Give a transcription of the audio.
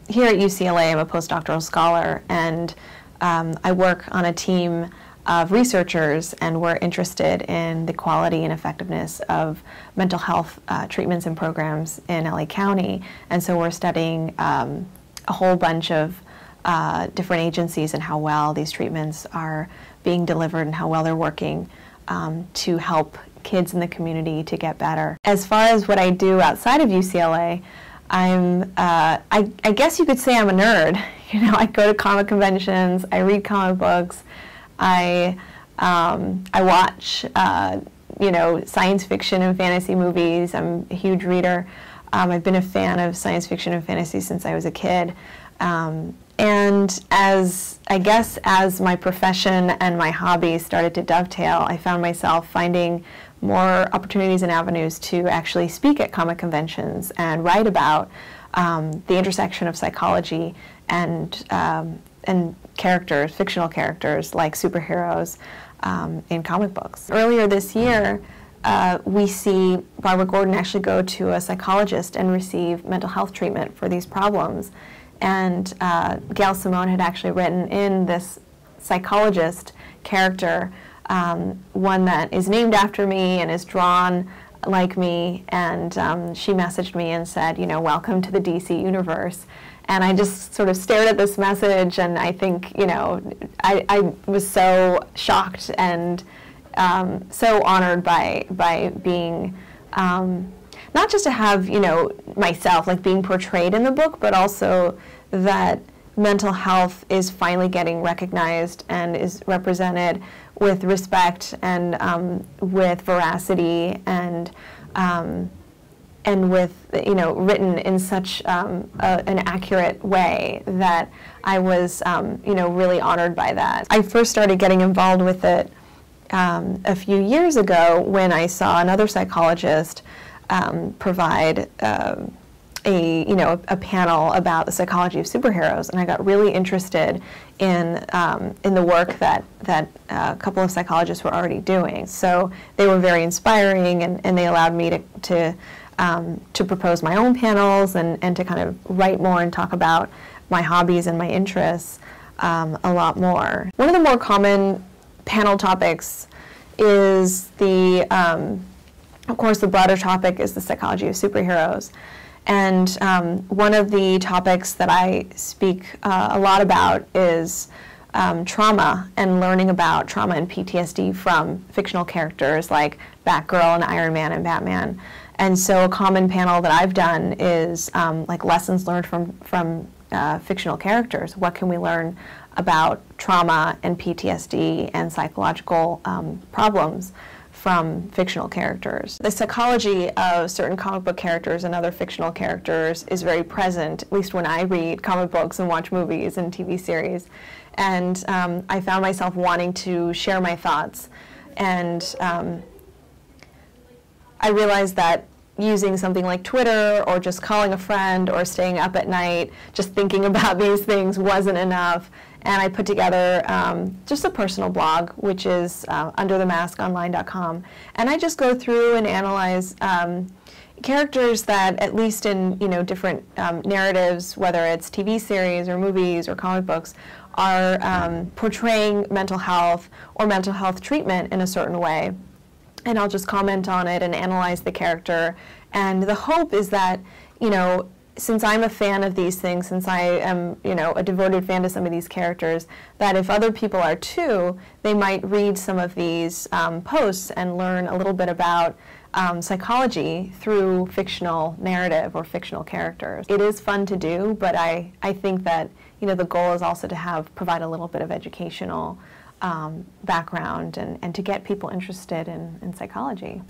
Here at UCLA, I'm a postdoctoral scholar, and I work on a team of researchers, and we're interested in the quality and effectiveness of mental health treatments and programs in LA County. And so we're studying a whole bunch of different agencies and how well these treatments are being delivered and how well they're working to help kids in the community to get better. As far as what I do outside of UCLA, I guess you could say I'm a nerd. You know, I go to comic conventions, I read comic books, I watch, you know, science fiction and fantasy movies. I'm a huge reader. I've been a fan of science fiction and fantasy since I was a kid. And I guess as my profession and my hobby started to dovetail, I found myself finding more opportunities and avenues to actually speak at comic conventions and write about the intersection of psychology and characters, fictional characters like superheroes in comic books. Earlier this year, we see Barbara Gordon actually go to a psychologist and receive mental health treatment for these problems. And Gail Simone had actually written in this psychologist character one that is named after me and is drawn like me, and she messaged me and said, you know, welcome to the DC universe. And I just sort of stared at this message, and I think, you know, I was so shocked and so honored by being, not just to have, you know, myself, like being portrayed in the book, but also that mental health is finally getting recognized and is represented with respect and with veracity and with, you know, written in such an accurate way that I was, you know, really honored by that. I first started getting involved with it a few years ago when I saw another psychologist provide a panel about the psychology of superheroes, and I got really interested in the work that a couple of psychologists were already doing. So they were very inspiring, and they allowed me to propose my own panels and to kind of write more and talk about my hobbies and my interests a lot more. One of the more common panel topics is of course, the broader topic is the psychology of superheroes. And one of the topics that I speak a lot about is trauma and learning about trauma and PTSD from fictional characters like Batgirl and Iron Man and Batman. And so a common panel that I've done is like lessons learned from fictional characters. What can we learn about trauma and PTSD and psychological problems from fictional characters? The psychology of certain comic book characters and other fictional characters is very present, at least when I read comic books and watch movies and TV series. And I found myself wanting to share my thoughts. And I realized that using something like Twitter or just calling a friend or staying up at night just thinking about these things wasn't enough. And I put together just a personal blog, which is underthemaskonline.com. And I just go through and analyze characters that, at least in different narratives, whether it's TV series or movies or comic books, are portraying mental health or mental health treatment in a certain way. And I'll just comment on it and analyze the character. And the hope is that, since I'm a fan of these things, since I am, a devoted fan to some of these characters, that if other people are too, they might read some of these posts and learn a little bit about psychology through fictional narrative or fictional characters. It is fun to do, but I think that, the goal is also to provide a little bit of educational background and to get people interested in psychology.